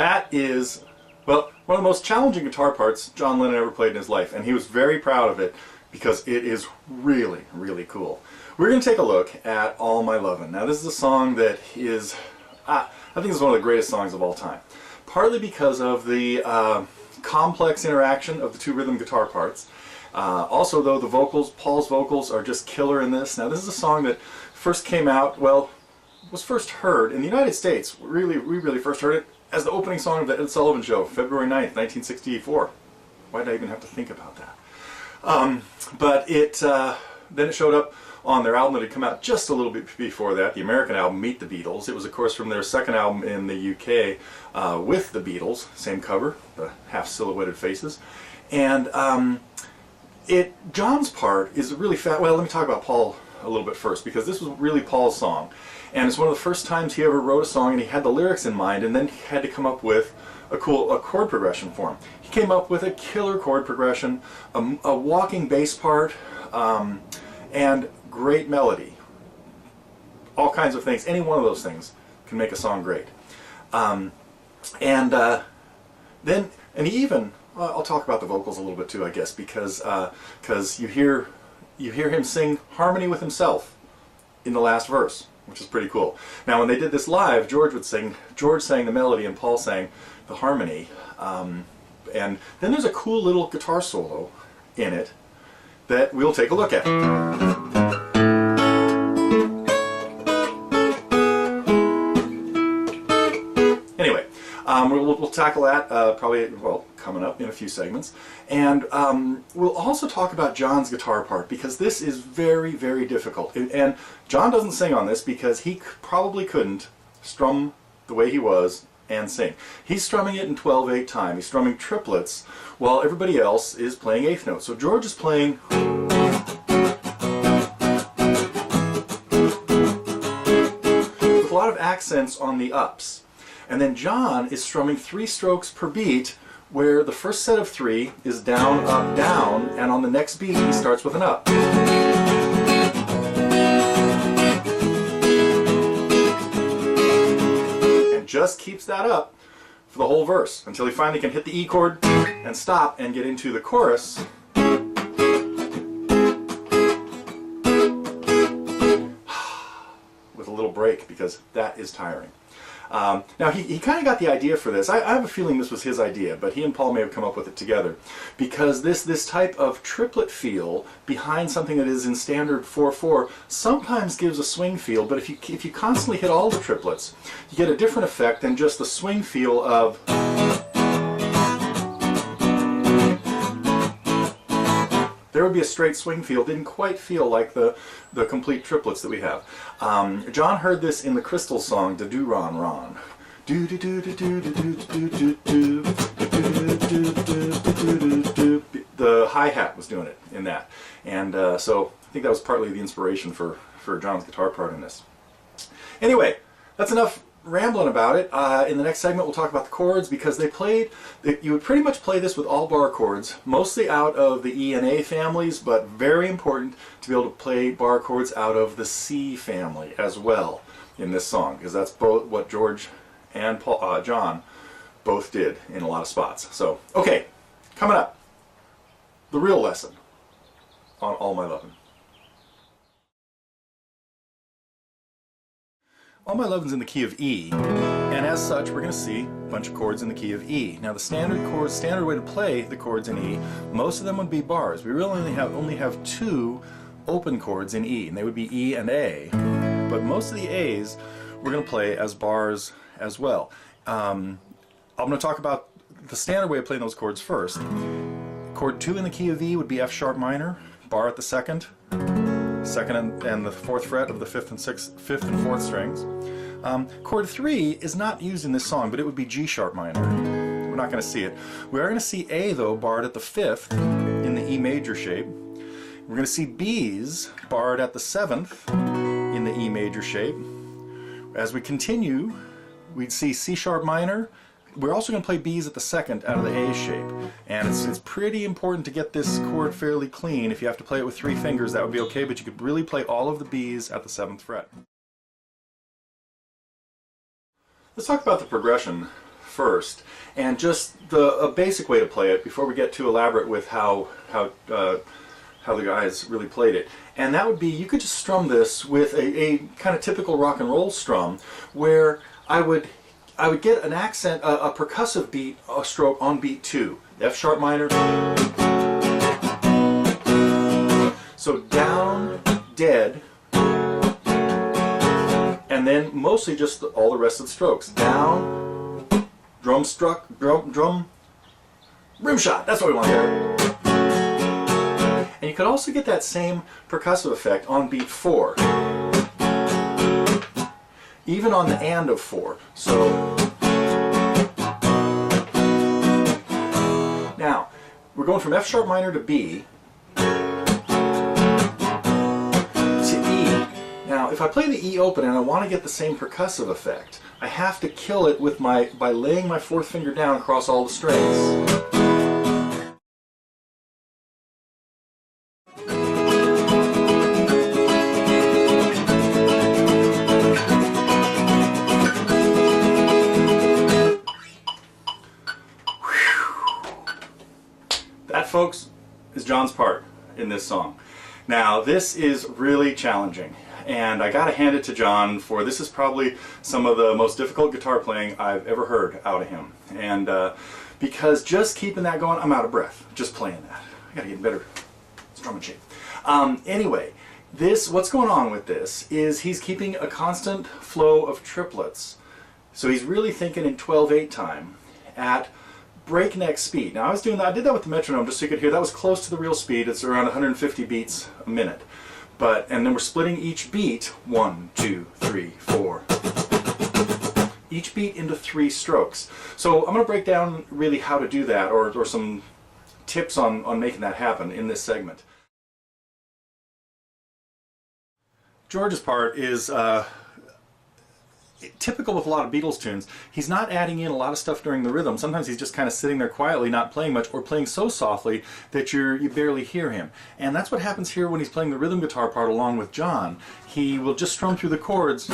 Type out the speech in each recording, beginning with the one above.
That is, well, one of the most challenging guitar parts John Lennon ever played in his life, and he was very proud of it because it is really, really cool. We're going to take a look at All My Lovin'. Now this is a song that is, I think it's one of the greatest songs of all time. Partly because of the complex interaction of the two rhythm guitar parts. Also though, the vocals, Paul's vocals are just killer in this. Now this is a song that first came out, well, was first heard in the United States. We really first heard it as the opening song of the Ed Sullivan Show, February 9th, 1964. Why did I even have to think about that? But then it showed up on their album that had come out just a little bit before that, the American album, Meet the Beatles. It was, of course, from their second album in the UK with the Beatles, same cover, the half-silhouetted faces. And John's part is really fat. Well, let me talk about Paul a little bit first, because this was really Paul's song. And it's one of the first times he ever wrote a song and he had the lyrics in mind, and then he had to come up with a chord progression for him. He came up with a killer chord progression, a walking bass part, and great melody. All kinds of things. Any one of those things can make a song great. And he even, I'll talk about the vocals a little bit too, I guess, because you hear him sing harmony with himself in the last verse, which is pretty cool. Now when they did this live, George sang the melody and Paul sang the harmony. And then there's a cool little guitar solo in it that we'll take a look at. Anyway, we'll tackle that probably, well, coming up in a few segments. And we'll also talk about John's guitar part, because this is very, very difficult. And John doesn't sing on this because he probably couldn't strum the way he was and sing. He's strumming it in 12/8 time. He's strumming triplets while everybody else is playing eighth notes. So George is playing with a lot of accents on the ups. And then John is strumming 3 strokes per beat, where the first set of 3 is down, up, down, and on the next beat he starts with an up. And just keeps that up for the whole verse until he finally can hit the E chord and stop and get into the chorus. With a little break, because that is tiring. Now he kind of got the idea for this. I have a feeling this was his idea, but he and Paul may have come up with it together, because this type of triplet feel behind something that is in standard 4/4 sometimes gives a swing feel. But if you constantly hit all the triplets, you get a different effect than just the swing feel of. There would be a straight swing feel. Didn't quite feel like the complete triplets that we have. John heard this in the Crystal song, "Da Do Ron Ron." Do do do do do do do do do do. The hi-hat was doing it in that, and so I think that was partly the inspiration for John's guitar part in this. Anyway, that's enough rambling about it. In the next segment we'll talk about the chords, because you would pretty much play this with all bar chords, mostly out of the E and A families, but very important to be able to play bar chords out of the C family as well in this song, because that's both what George and John both did in a lot of spots. So, okay, coming up, the real lesson on All My Lovin'. All My Lovin's in the key of E, and as such we're going to see a bunch of chords in the key of E. Now the standard way to play the chords in E, most of them would be bars. We really only have 2 open chords in E, and they would be E and A. But most of the A's we're going to play as bars as well. I'm going to talk about the standard way of playing those chords first. Chord 2 in the key of E would be F sharp minor, bar at the second and the 4th fret of the 5th and 4th strings. Chord 3 is not used in this song, but it would be G sharp minor. We're not going to see it. We are going to see A, though, barred at the 5th in the E major shape. We're going to see B's barred at the 7th in the E major shape. As we continue, we'd see C sharp minor. We're also going to play B's at the 2nd out of the A shape, and it's pretty important to get this chord fairly clean. If you have to play it with 3 fingers, that would be okay, but you could really play all of the B's at the 7th fret. Let's talk about the progression first, and just a basic way to play it before we get too elaborate with how the guys really played it. And that would be, you could just strum this with a kind of typical rock and roll strum, where I would get an accent, a percussive beat, a stroke on beat 2, F sharp minor. So down, dead, and then mostly just all the rest of the strokes. Down, drum struck, drum, rim shot. That's what we want there. And you could also get that same percussive effect on beat 4. Even on the and of 4. So now we're going from F sharp minor to B to E. Now if I play the E open and I want to get the same percussive effect, I have to kill it with by laying my 4th finger down across all the strings. That, folks, is John's part in this song. Now, this is really challenging, and I gotta hand it to John for this is probably some of the most difficult guitar playing I've ever heard out of him. And because just keeping that going, I'm out of breath just playing that. I gotta get in better strumming shape. Anyway, what's going on with this is he's keeping a constant flow of triplets. So he's really thinking in 12/8 time at breakneck speed. Now I did that with the metronome just so you could hear. That was close to the real speed. It's around 150 beats a minute. And then we're splitting each beat, 1, 2, 3, 4. Each beat into 3 strokes. So I'm going to break down really how to do that, or some tips on making that happen in this segment. George's part is typical with a lot of Beatles tunes. He's not adding in a lot of stuff during the rhythm. Sometimes he's just kind of sitting there quietly, not playing much, or playing so softly that you barely hear him. And that's what happens here when he's playing the rhythm guitar part along with John. He will just strum through the chords.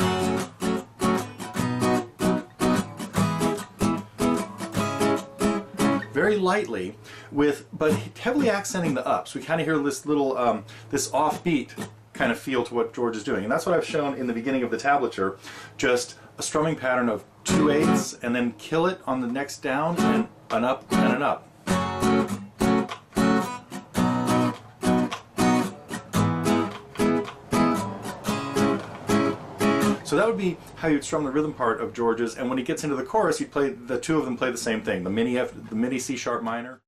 Very lightly, but heavily accenting the ups. We kind of hear this little, this offbeat kind of feel to what George is doing. And that's what I've shown in the beginning of the tablature, just a strumming pattern of 2/8 and then kill it on the next down and an up and an up. So that would be how you'd strum the rhythm part of George's, and when he gets into the chorus, the two of them play the same thing, the mini C sharp minor.